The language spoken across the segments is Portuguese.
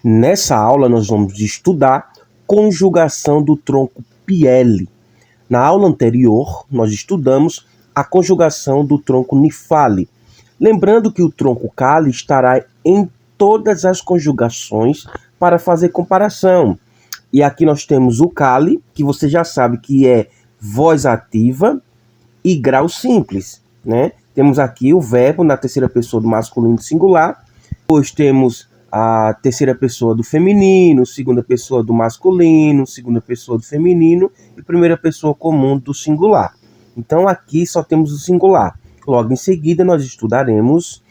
Nessa aula nós vamos estudar conjugação do tronco piele. Na aula anterior nós estudamos a conjugação do tronco nifale. Lembrando que o tronco cale estará em todas as conjugações para fazer comparação. E aqui nós temos o cale, que você já sabe que é voz ativa e grau simples, né? Temos aqui o verbo na terceira pessoa do masculino singular. Depois temos a terceira pessoa do feminino, segunda pessoa do masculino, segunda pessoa do feminino e primeira pessoa comum do singular. Então aqui só temos o singular. Logo em seguida nós estudaremos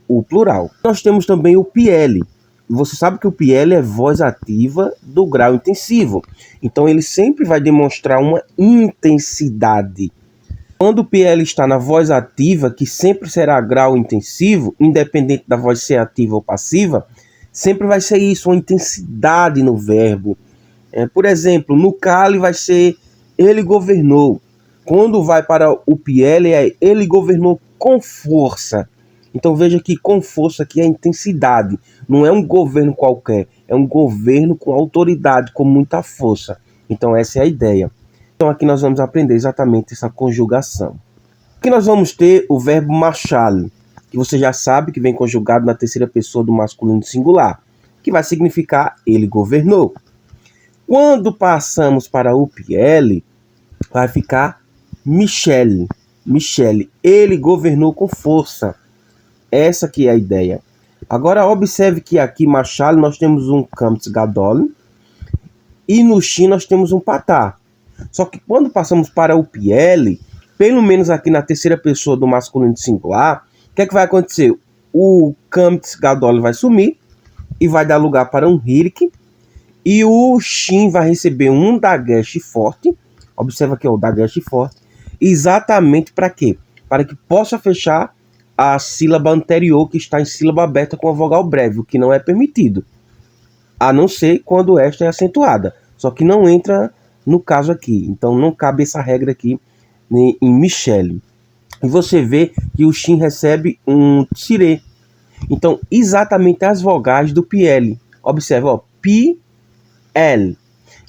o plural. Nós temos também o piele. Você sabe que o piele é voz ativa do grau intensivo. Então ele sempre vai demonstrar uma intensidade. Quando o PL está na voz ativa, que sempre será grau intensivo, independente da voz ser ativa ou passiva, sempre vai ser isso, uma intensidade no verbo. Por exemplo, no cale vai ser ele governou. Quando vai para o PL é ele governou com força. Então veja que com força aqui é intensidade. Não é um governo qualquer, é um governo com autoridade, com muita força. Então essa é a ideia. Então aqui nós vamos aprender exatamente essa conjugação. Aqui nós vamos ter o verbo marchar, que você já sabe que vem conjugado na terceira pessoa do masculino singular, que vai significar ele governou. Quando passamos para o PL, vai ficar Michele. Michele, ele governou com força. Essa que é a ideia. Agora observe que aqui marchar nós temos um Kamts Gadol e no Shin nós temos um patá. Só que quando passamos para o PL, pelo menos aqui na terceira pessoa do masculino singular, o que é que vai acontecer? O Kamts Gadol vai sumir e vai dar lugar para um Hirik. E o Shin vai receber um Dagesh forte. Observa aqui o Dagesh forte. Exatamente para quê? Para que possa fechar a sílaba anterior que está em sílaba aberta com a vogal breve, o que não é permitido. A não ser quando esta é acentuada. Só que não entra no caso aqui. Então não cabe essa regra aqui em Michele. E você vê que o Shin recebe um Tsire. Então exatamente as vogais do PL. Observe, ó, P, L.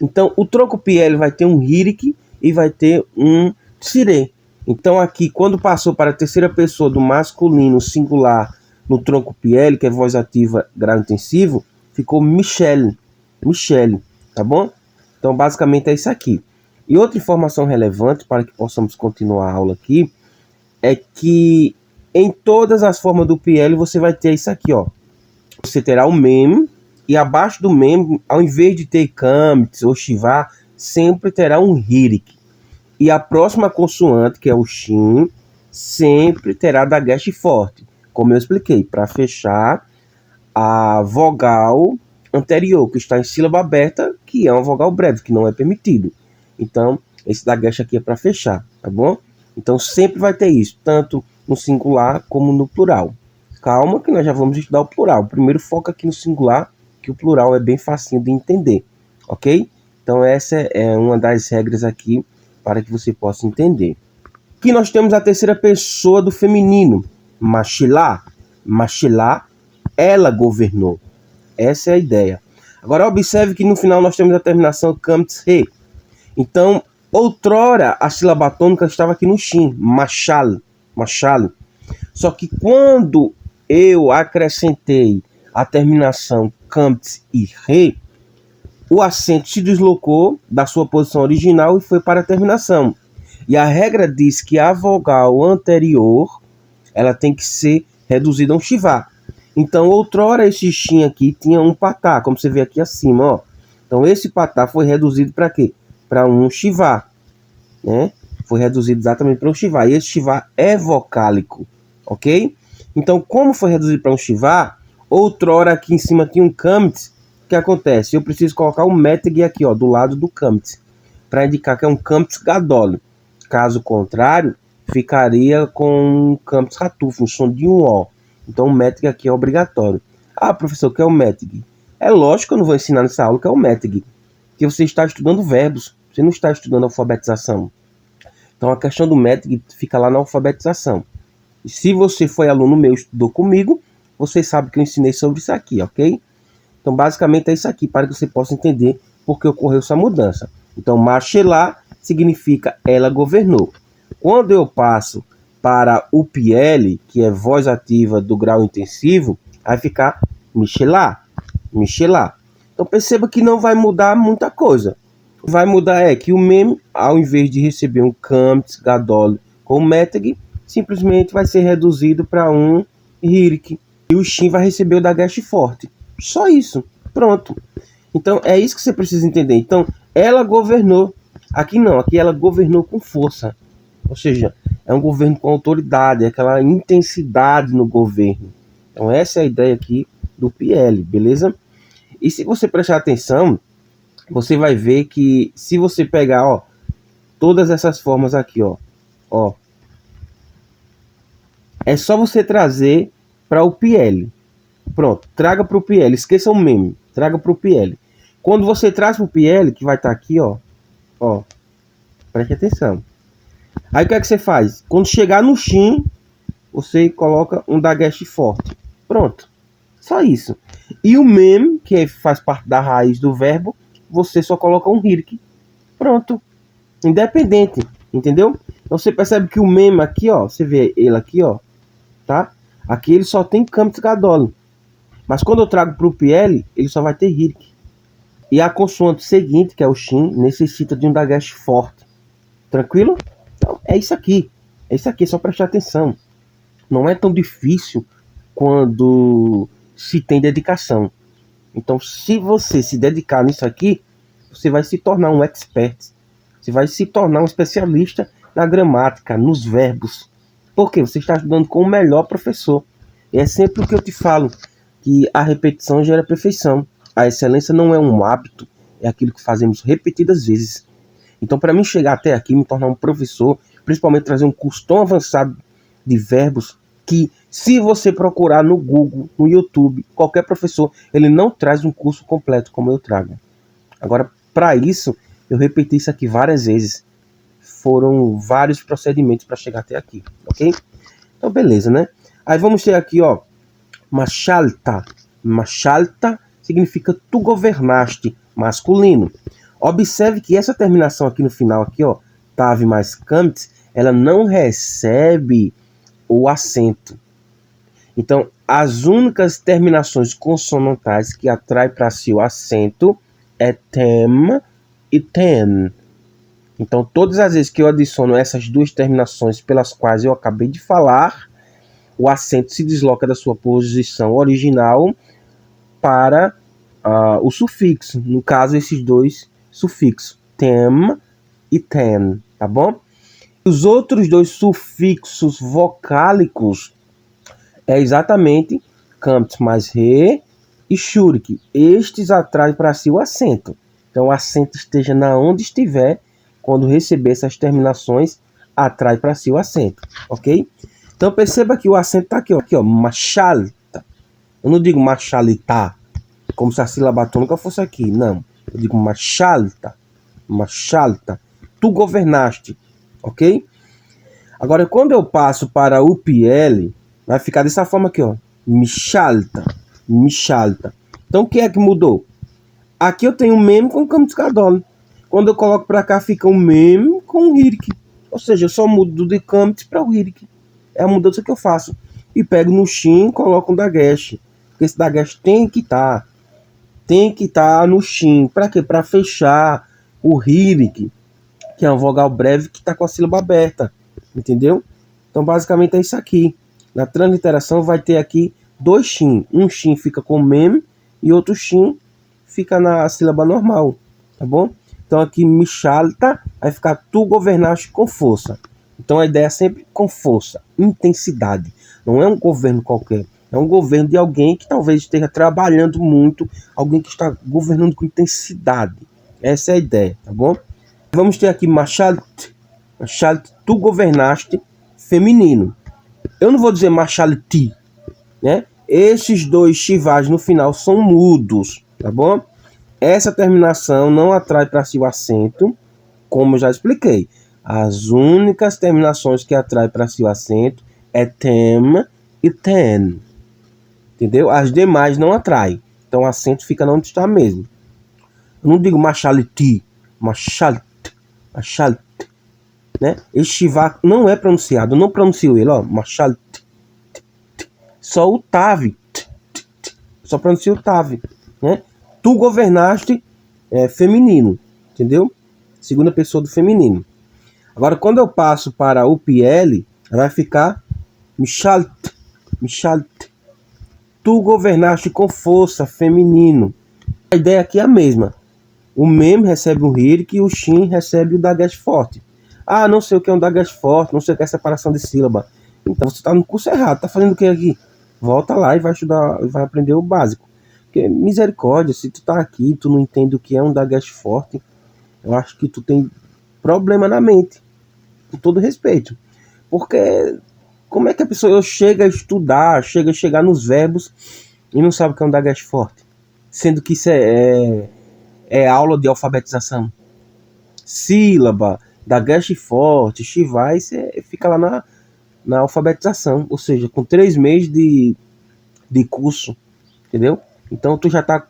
Então o tronco PL vai ter um Hirik e vai ter um Tsire. Então aqui, quando passou para a terceira pessoa do masculino singular no tronco PL, que é voz ativa grau intensivo, ficou Michele. Michele, tá bom? Então basicamente é isso aqui. E outra informação relevante para que possamos continuar a aula aqui é que em todas as formas do PL você vai ter isso aqui, ó. Você terá o mem e abaixo do mem, ao invés de ter kamts ou shivá, sempre terá um hirik. E a próxima consoante, que é o Shin, sempre terá Dagesh forte, como eu expliquei, para fechar a vogal anterior, que está em sílaba aberta, que é uma vogal breve, que não é permitido. Então, esse Dagesh aqui é para fechar, tá bom? Então, sempre vai ter isso, tanto no singular como no plural. Calma que nós já vamos estudar o plural. Primeiro foca aqui no singular, que o plural é bem facinho de entender, ok? Então, essa é uma das regras aqui, para que você possa entender. Aqui nós temos a terceira pessoa do feminino, Mashilá. Mashilá, ela governou. Essa é a ideia. Agora observe que no final nós temos a terminação Kamts-He. Então, outrora a sílaba tônica estava aqui no Shin, Mashal. Mashal. Só que quando eu acrescentei a terminação Kamts e He, o acento se deslocou da sua posição original e foi para a terminação. E a regra diz que a vogal anterior ela tem que ser reduzida a um shivá. Então, outrora esse shin aqui tinha um patá, como você vê aqui acima, ó. Então, esse patá foi reduzido para quê? Para um shivá, né? Foi reduzido exatamente para um shivá. E esse shivá é vocálico, ok? Então, como foi reduzido para um shivá, outrora aqui em cima tinha um kamts. O que acontece? Eu preciso colocar um meteg aqui, ó, do lado do kamts, para indicar que é um kamts gadol. Caso contrário, ficaria com um kamts ratuf, um som de um O. Então o meteg aqui é obrigatório. Ah, professor, o que é o meteg? É lógico que eu não vou ensinar nessa aula o que é o meteg, porque você está estudando verbos, você não está estudando alfabetização. Então a questão do meteg fica lá na alfabetização. E se você foi aluno meu e estudou comigo, você sabe que eu ensinei sobre isso aqui, ok? Então, basicamente é isso aqui, para que você possa entender por que ocorreu essa mudança. Então, marcher significa ela governou. Quando eu passo para o PL, que é voz ativa do grau intensivo, vai ficar Michelar. Então, perceba que não vai mudar muita coisa. Vai mudar é que o mem, ao invés de receber um Kamptz, Gadol com Meteg, simplesmente vai ser reduzido para um Hirik. E o Shin vai receber o Dagesh forte. Só isso. Pronto. Então é isso que você precisa entender. Então ela governou. Aqui não. Aqui ela governou com força. Ou seja, é um governo com autoridade. É aquela intensidade no governo. Então essa é a ideia aqui do PL. Beleza? E se você prestar atenção, você vai ver que se você pegar, ó, todas essas formas aqui, ó, é só você trazer para o PL. Pronto, traga para o PL. Esqueça o meme. Traga para o PL. Quando você traz para o PL, que vai estar aqui, ó, preste atenção. Aí o que é que você faz? Quando chegar no Shin, você coloca um Dagesh forte. Pronto. Só isso. E o mem, que faz parte da raiz do verbo, você só coloca um Hirik. Pronto. Independente. Entendeu? Então você percebe que o mem aqui, ó, você vê ele aqui, ó, tá? Aqui ele só tem Kamptz Gadol. Mas quando eu trago para o PL, ele só vai ter Hirik. E a consoante seguinte, que é o Shin, necessita de um Dagesh forte. Tranquilo? Então é isso aqui. É isso aqui, é só prestar atenção. Não é tão difícil quando se tem dedicação. Então, se você se dedicar nisso aqui, você vai se tornar um expert. Você vai se tornar um especialista na gramática, nos verbos. Porque você está estudando com o melhor professor. E é sempre o que eu te falo, que a repetição gera perfeição. A excelência não é um hábito, é aquilo que fazemos repetidas vezes. Então, para mim chegar até aqui, me tornar um professor, principalmente trazer um curso tão avançado de verbos, que se você procurar no Google, no YouTube, qualquer professor, ele não traz um curso completo como eu trago. Agora, para isso, eu repeti isso aqui várias vezes. Foram vários procedimentos para chegar até aqui, ok? Então, beleza, né? Aí vamos ter aqui, ó, Mashalta. Mashalta significa tu governaste, masculino. Observe que essa terminação aqui no final, aqui, ó, Tav mais Kamptz, ela não recebe o acento. Então, as únicas terminações consonantais que atraem para si o acento é tem e ten. Então, todas as vezes que eu adiciono essas duas terminações pelas quais eu acabei de falar, o acento se desloca da sua posição original para o sufixo. No caso, esses dois sufixos, tem e ten, tá bom? Os outros dois sufixos vocálicos é exatamente Kamptz mais Re e Shurik. Estes atraem para si o acento. Então, o acento esteja na onde estiver, quando receber essas terminações, atrai para si o acento, ok? Então, perceba que o acento está aqui, ó, machalta. Eu não digo machalita, como se a sílaba tônica fosse aqui, não. Eu digo machalta. Tu governaste, ok? Agora, quando eu passo para o PL, vai ficar dessa forma aqui, ó. Michalta. Então, o que é que mudou? Aqui eu tenho um mem com Kamptz Gadol. Quando eu coloco para cá, fica um mem com um Hirik. Ou seja, eu só mudo de Kamptz para o Hirik. É a mudança que eu faço. E pego no Shin e coloco um Dagesh. Porque esse Dagesh tem que estar. No Shin. Para quê? Para fechar o Hirik, que é uma vogal breve que está com a sílaba aberta. Entendeu? Então, basicamente é isso aqui. Na transliteração vai ter aqui dois Shin. Um Shin fica com mem e outro Shin fica na sílaba normal. Tá bom? Então aqui Michalta vai ficar tu governaste com força. Então a ideia é sempre com força, intensidade. Não é um governo qualquer. É um governo de alguém que talvez esteja trabalhando muito. Alguém que está governando com intensidade. Essa é a ideia, tá bom? Vamos ter aqui Machalt, tu governaste, feminino. Eu não vou dizer Machalti, né? Esses dois chivais no final são mudos, tá bom? Essa terminação não atrai para si o acento, como eu já expliquei. As únicas terminações que atraem para si o acento é tem e ten. Entendeu? As demais não atraem. Então o acento fica onde está mesmo. Eu não digo machalti, machalt, machalt, né? Esse Shivá não é pronunciado, eu não pronuncio ele, ó, machalt. Só o tave, só pronuncio o tave, né? Tu governaste feminino, entendeu? Segunda pessoa do feminino. Agora, quando eu passo para o PL, vai ficar Mishalt, Mishalt. Tu governaste com força, feminino. A ideia aqui é a mesma. O mem recebe um hirik e o shin recebe o dagesh forte. Ah, não sei o que é um dagesh forte, não sei o que é separação de sílaba. Então você está no curso errado, tá fazendo o que aqui? Volta lá e vai estudar, vai aprender o básico. Porque, misericórdia, se tu tá aqui e tu não entende o que é um dagesh forte, eu acho que tu tem problema na mente. Com todo respeito. Porque como é que a pessoa chega a estudar, chega a chegar nos verbos e não sabe o que é um dagesh forte? Sendo que isso é aula de alfabetização. Sílaba, dagesh forte, shivá, isso fica lá na alfabetização. Ou seja, com 3 meses de curso, entendeu? Então tu já tá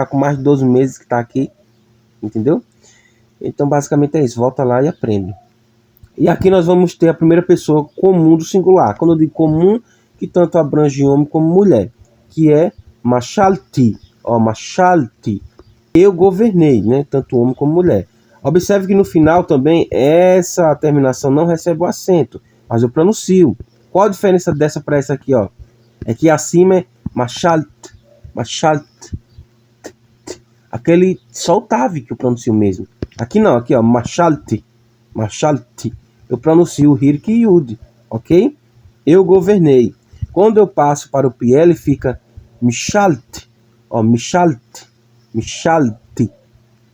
com mais de 12 meses que tá aqui, entendeu? Então basicamente é isso, volta lá e aprende. E aqui nós vamos ter a primeira pessoa comum do singular. Quando eu digo comum, que tanto abrange homem como mulher, que é machalti, ó, machalti. Eu governei, né, tanto homem como mulher. Observe que no final também essa terminação não recebe o acento, mas eu pronuncio. Qual a diferença dessa para essa aqui, ó? É que acima é machalt, machalt. Aquele só o tave que eu pronuncio mesmo. Aqui não, aqui ó, machalti, machalti. Eu pronuncio o hirik e yud, ok? Eu governei. Quando eu passo para o PL, fica mishalt, ó, mishalt, mishalt.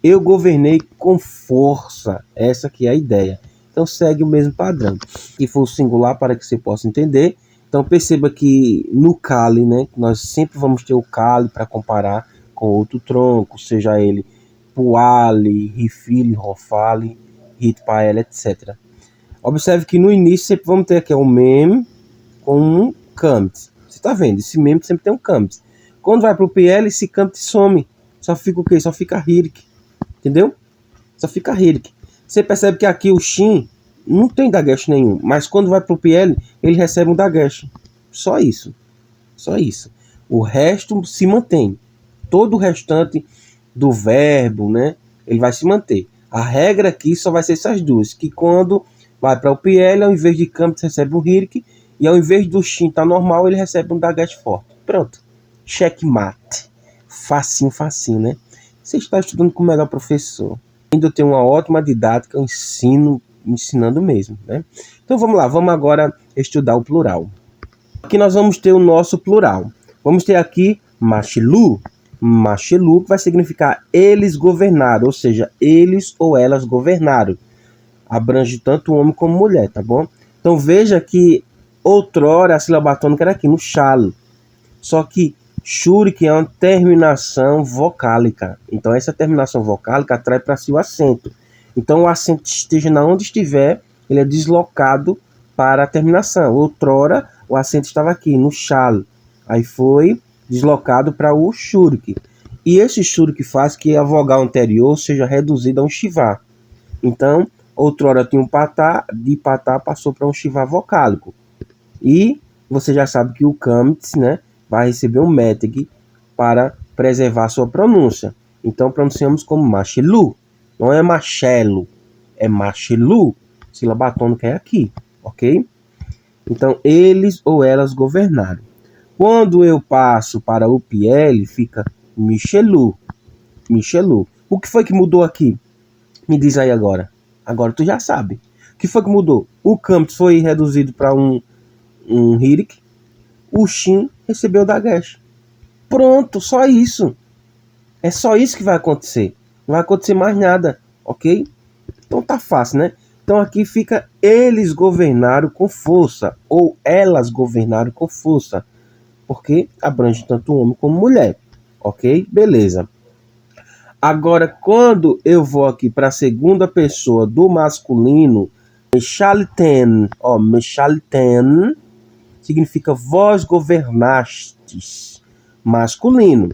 Eu governei com força. Essa aqui é a ideia. Então segue o mesmo padrão. E foi o singular para que você possa entender. Então perceba que no Kali, né, nós sempre vamos ter o Kali para comparar com outro tronco, seja ele Puali, Rifili, Rofali, Ritpael, etc. Observe que no início sempre vamos ter aqui o mem com um kamt. Você está vendo? Esse mem sempre tem um kamt. Quando vai para o PL, esse kamt some. Só fica o quê? Só fica hirik. Entendeu? Só fica hirik. Você percebe que aqui o shin não tem dagesh nenhum. Mas quando vai para o PL, ele recebe um dagesh. Só isso. Só isso. O resto se mantém. Todo o restante do verbo, né? Ele vai se manter. A regra aqui só vai ser essas duas. Que quando vai para o PL, ao invés de kamt, recebe um hirik. E ao invés do shin tá normal, ele recebe um dagesh forte. Pronto. Checkmate. Facinho, facinho, né? Você está estudando com o melhor professor. Ainda tem uma ótima didática, eu ensino, ensinando mesmo, né? Então vamos lá, vamos agora estudar o plural. Aqui nós vamos ter o nosso plural. Vamos ter aqui machilu. Machilu vai significar eles governaram, ou seja, eles ou elas governaram. Abrange tanto homem como mulher, tá bom? Então veja que outrora a sílaba tônica era aqui no chalo. Só que Shurik é uma terminação vocálica. Então, essa terminação vocálica atrai para si o acento. Então, o acento esteja na onde estiver, ele é deslocado para a terminação. Outrora, o acento estava aqui, no shal. Aí foi deslocado para o Shurik. E esse Shurik faz que a vogal anterior seja reduzida a um shivá. Então, outrora tinha um patá, de patá passou para um shivá vocálico. E você já sabe que o kamitz, né, vai receber um meteg para preservar sua pronúncia. Então pronunciamos como machilu. Não é machelo, é machilu. Sílaba tônica é aqui, ok? Então eles ou elas governaram. Quando eu passo para o PL, fica michelu. Michelu. O que foi que mudou aqui? Me diz aí agora. Agora tu já sabe. O que foi que mudou? O kamitz foi reduzido para um hirik. O shin recebeu o dagesh. Pronto, só isso. É só isso que vai acontecer. Não vai acontecer mais nada, ok? Então tá fácil, né? Então aqui fica eles governaram com força, ou elas governaram com força, porque abrange tanto homem como mulher, ok? Beleza. Agora, quando eu vou aqui para a segunda pessoa do masculino, meshalten, ó, meshalten, significa vós governastes, masculino.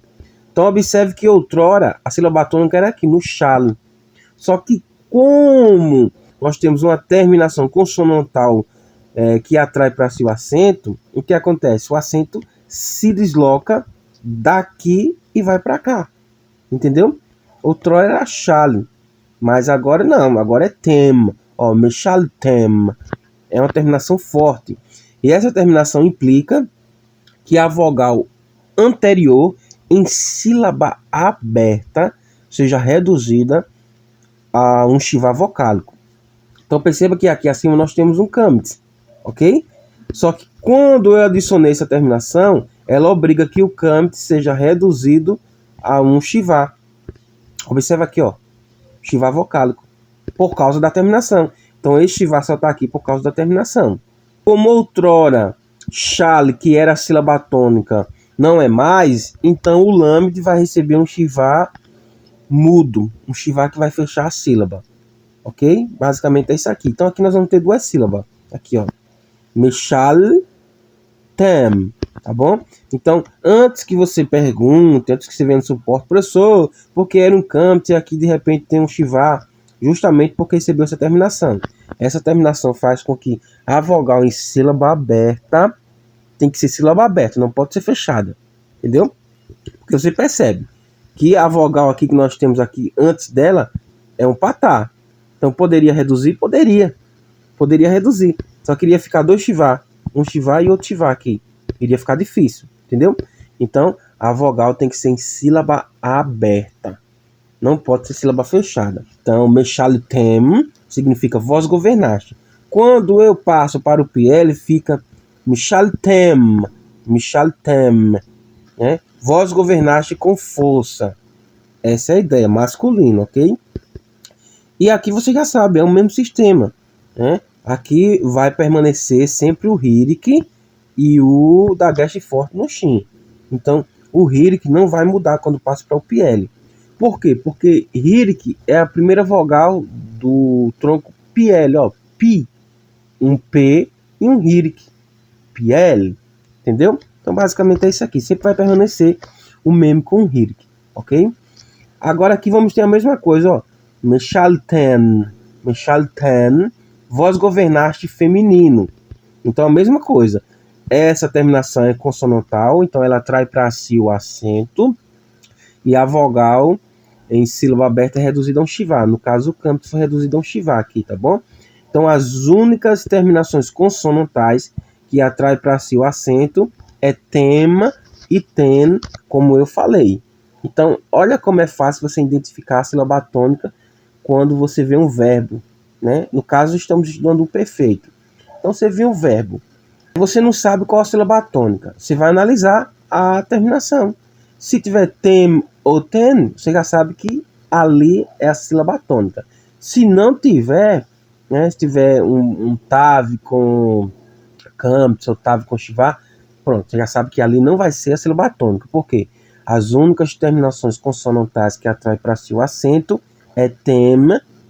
Então Então observe que outrora a sílaba tônica era aqui, no chale. Só que como nós temos uma terminação consonantal que atrai para si o acento, o que acontece? O acento se desloca daqui e vai para cá. Entendeu? Outrora era chale, mas agora não, agora é tem. Ó, mexal tem. É uma terminação forte. E essa terminação implica que a vogal anterior em sílaba aberta seja reduzida a um chivá vocálico. Então perceba que aqui acima nós temos um câmbio, ok? Só que quando eu adicionei essa terminação, ela obriga que o câmbio seja reduzido a um chivá. Observa aqui, ó, chivá vocálico, por causa da terminação. Então esse chivá só está aqui por causa da terminação. Como outrora chale, que era a sílaba tônica, não é mais, então o lâmide vai receber um chivá mudo, um chivá que vai fechar a sílaba, ok? Basicamente é isso aqui. Então aqui nós vamos ter duas sílabas, aqui ó, mexal tem, tá bom? Então antes que você pergunte, antes que você venha no suporte, professor, porque era um campo e aqui de repente tem um chivá, justamente porque recebeu essa terminação. Essa terminação faz com que a vogal em sílaba aberta tem que ser sílaba aberta, não pode ser fechada, entendeu? Porque você percebe que a vogal aqui que nós temos aqui antes dela é um patá. Então poderia reduzir? Poderia reduzir. Só queria ficar dois chivá, um chivá e outro chivá aqui. Iria ficar difícil, entendeu? Então a vogal tem que ser em sílaba aberta. Não pode ser sílaba fechada. Então, mexal tem significa voz governaste. Quando eu passo para o PL, fica mexal tem, né? Voz governaste com força. Essa é a ideia, masculino, ok? E aqui você já sabe, é o mesmo sistema, né? Aqui vai permanecer sempre o hirik e o da gaste forte no shin. Então, o hirik não vai mudar quando passa para o PL. Por quê? Porque hirik é a primeira vogal do tronco PL, ó, pi, um P e um hirik, PL, entendeu? Então basicamente é isso aqui, sempre vai permanecer o mesmo com o hirik, ok? Agora aqui vamos ter a mesma coisa, ó, mexalten, voz governaste feminino. Então a mesma coisa, essa terminação é consonantal, então ela atrai para si o acento e a vogal em sílaba aberta é reduzida a um chivá. No caso, o câmbio foi reduzido a um chivá aqui, tá bom? Então, as únicas terminações consonantais que atrai para si o acento é tema e ten, como eu falei. Então, olha como é fácil você identificar a sílaba tônica quando você vê um verbo, né? No caso, estamos estudando o perfeito. Então, você vê um verbo. Você não sabe qual a sílaba tônica. Você vai analisar a terminação. Se tiver tem ou ten, você já sabe que ali é a sílaba tônica. Se não tiver, né, se tiver um tave com campus ou tave com chivá, pronto, você já sabe que ali não vai ser a sílaba tônica. Por quê? As únicas terminações consonantais que atraem para si o acento é tem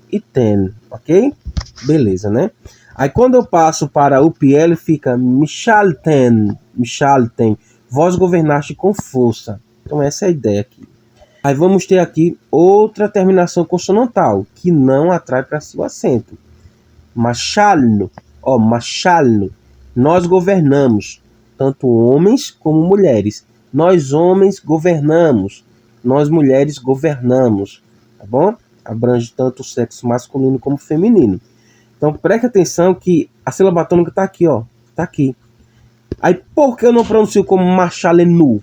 e ten, ok? Beleza, né? Aí quando eu passo para o PL fica michalten, voz governaste com força. Então essa é a ideia aqui. Aí vamos ter aqui outra terminação consonantal, que não atrai para si o acento. Machalno, ó, machalno. Nós governamos, tanto homens como mulheres. Nós homens governamos, nós mulheres governamos, tá bom? Abrange tanto o sexo masculino como feminino. Então preste atenção que a sílaba tônica está aqui, ó, está aqui. Aí por que eu não pronuncio como machalenu?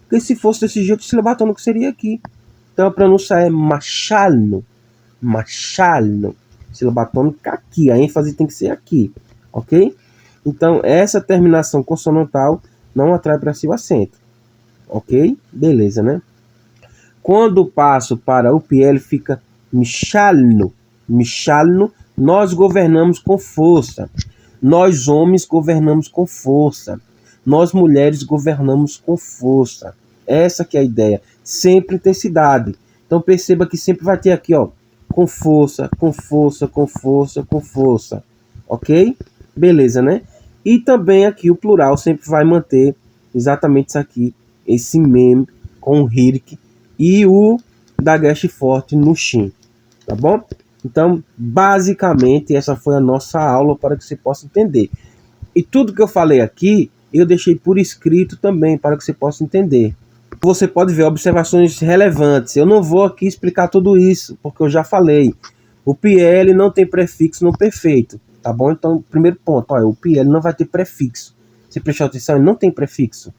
Porque se fosse desse jeito, o sílaba tônica seria aqui. Então a pronúncia é machalno. Sílaba tônica aqui, a ênfase tem que ser aqui, ok? Então essa terminação consonantal não atrai para si o acento, ok? Beleza, né? Quando passo para o PL fica michalno, nós governamos com força. Nós homens governamos com força. Nós mulheres governamos com força. Essa que é a ideia. Sempre intensidade. Então perceba que sempre vai ter aqui, ó, com força, com força, com força, com força. Ok? Beleza, né? E também aqui o plural sempre vai manter exatamente isso aqui. Esse mem com o hirik e o Dagesh forte no Shin, tá bom? Então, basicamente, essa foi a nossa aula para que você possa entender. E tudo que eu falei aqui, eu deixei por escrito também, para que você possa entender. Você pode ver observações relevantes. Eu não vou aqui explicar tudo isso, porque eu já falei. O PL não tem prefixo no perfeito, tá bom? Então, primeiro ponto, olha, o PL não vai ter prefixo. Se prestar atenção, ele não tem prefixo.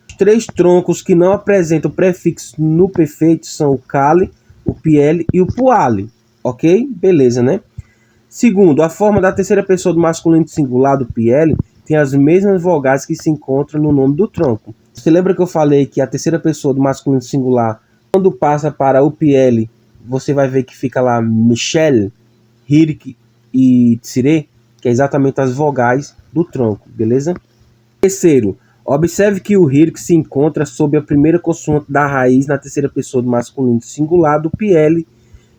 Os 3 troncos que não apresentam prefixo no perfeito são o Kali, o PL e o Puali. Ok? Beleza, né? Segundo, a forma da terceira pessoa do masculino singular do PL tem as mesmas vogais que se encontram no nome do tronco. Você lembra que eu falei que a terceira pessoa do masculino singular, quando passa para o PL, você vai ver que fica lá Michel, Hirik e Tsire, que é exatamente as vogais do tronco, beleza? Terceiro, observe que o Hirik se encontra sob a primeira consoante da raiz na terceira pessoa do masculino singular do PL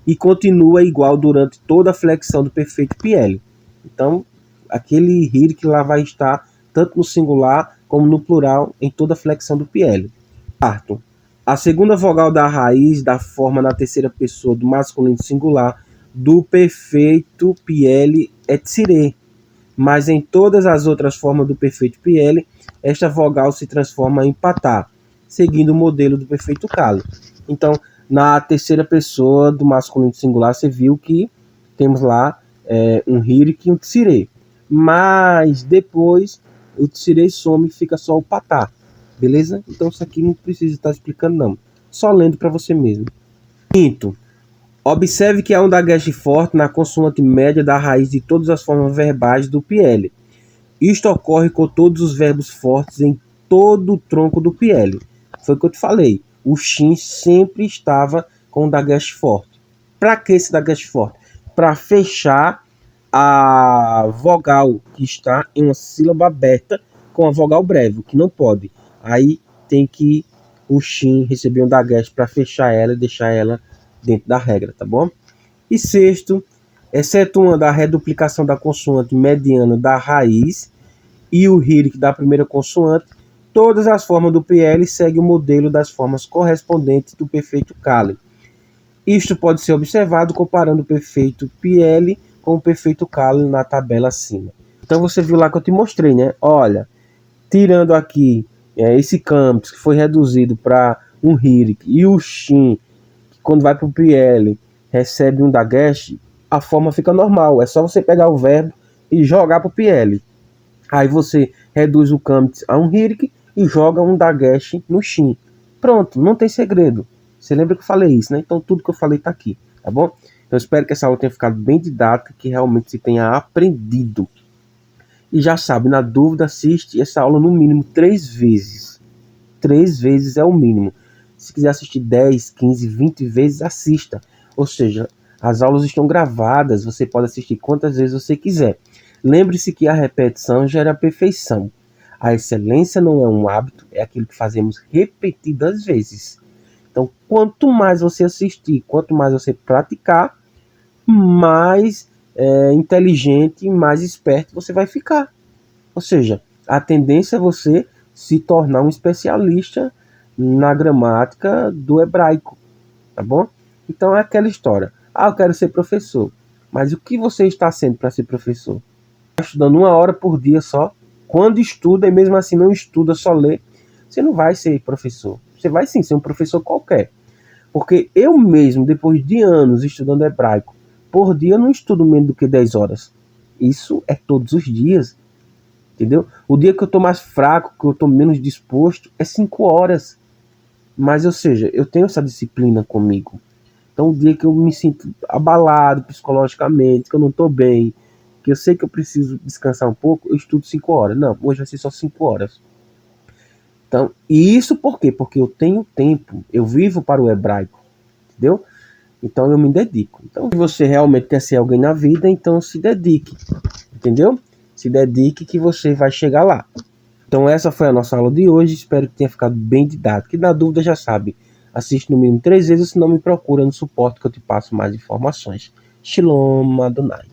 e continua igual durante toda a flexão do perfeito PL. Então, aquele Hirik lá vai estar tanto no singular como no plural em toda a flexão do PL. Quarto, a segunda vogal da raiz da forma na terceira pessoa do masculino singular do perfeito PL é Tsire, mas em todas as outras formas do perfeito PL, esta vogal se transforma em patá, seguindo o modelo do perfeito Kali. Então, na terceira pessoa do masculino singular, você viu que temos lá um Hirik e um Tsire. Mas depois o Tsire some e fica só o patá. Beleza? Então isso aqui não precisa estar explicando não. Só lendo para você mesmo. Quinto, observe que há um Dagesh forte na consoante média da raiz de todas as formas verbais do PL. Isto ocorre com todos os verbos fortes em todo o tronco do PL. Foi o que eu te falei. O Shin sempre estava com o Dagesh forte. Para que esse Dagesh forte? Para fechar a vogal que está em uma sílaba aberta com a vogal breve, o que não pode. Aí tem que o Shin receber um Dagesh para fechar ela e deixar ela dentro da regra, tá bom? E sexto, excetuando a reduplicação da consoante mediana da raiz e o Hirik da primeira consoante, todas as formas do PL seguem o modelo das formas correspondentes do perfeito Kali. Isto pode ser observado comparando o perfeito PL com o perfeito Kali na tabela acima. Então você viu lá que eu te mostrei, né? Olha, tirando aqui esse campus que foi reduzido para um Hirik e o Shin, que quando vai para o PL recebe um Dagesh, a forma fica normal. É só você pegar o verbo e jogar para o PL. Aí você reduz o campus a um Hirik e joga um Dagesh no Shin. Pronto, não tem segredo. Você lembra que eu falei isso, né? Então tudo que eu falei está aqui, tá bom? Então eu espero que essa aula tenha ficado bem didática, que realmente se tenha aprendido. E já sabe, na dúvida, assiste essa aula no mínimo 3 vezes. 3 vezes é o mínimo. Se quiser assistir 10, 15, 20 vezes, assista. Ou seja, as aulas estão gravadas, você pode assistir quantas vezes você quiser. Lembre-se que a repetição gera a perfeição. A excelência não é um hábito, é aquilo que fazemos repetidas vezes. Então, quanto mais você assistir, quanto mais você praticar, mais inteligente, mais esperto você vai ficar. Ou seja, a tendência é você se tornar um especialista na gramática do hebraico, tá bom? Então é aquela história. Ah, eu quero ser professor. Mas o que você está sendo para ser professor? Está estudando 1 hora por dia só? Quando estuda e mesmo assim não estuda, só lê, você não vai ser professor. Você vai sim ser um professor qualquer. Porque eu mesmo, depois de anos estudando hebraico, por dia eu não estudo menos do que 10 horas. Isso é todos os dias. Entendeu? O dia que eu estou mais fraco, que eu estou menos disposto, é 5 horas. Mas, ou seja, eu tenho essa disciplina comigo. Então, o dia que eu me sinto abalado psicologicamente, que eu não estou bem, que eu sei que eu preciso descansar um pouco, eu estudo 5 horas. Não, hoje vai ser só 5 horas. Então, e isso por quê? Porque eu tenho tempo, eu vivo para o hebraico, entendeu? Então eu me dedico. Então, se você realmente quer ser alguém na vida, então se dedique, entendeu? Se dedique que você vai chegar lá. Então essa foi a nossa aula de hoje, espero que tenha ficado bem didático. E na dúvida já sabe, assiste no mínimo 3 vezes, se não me procura no suporte que eu te passo mais informações. Shalom Adonai.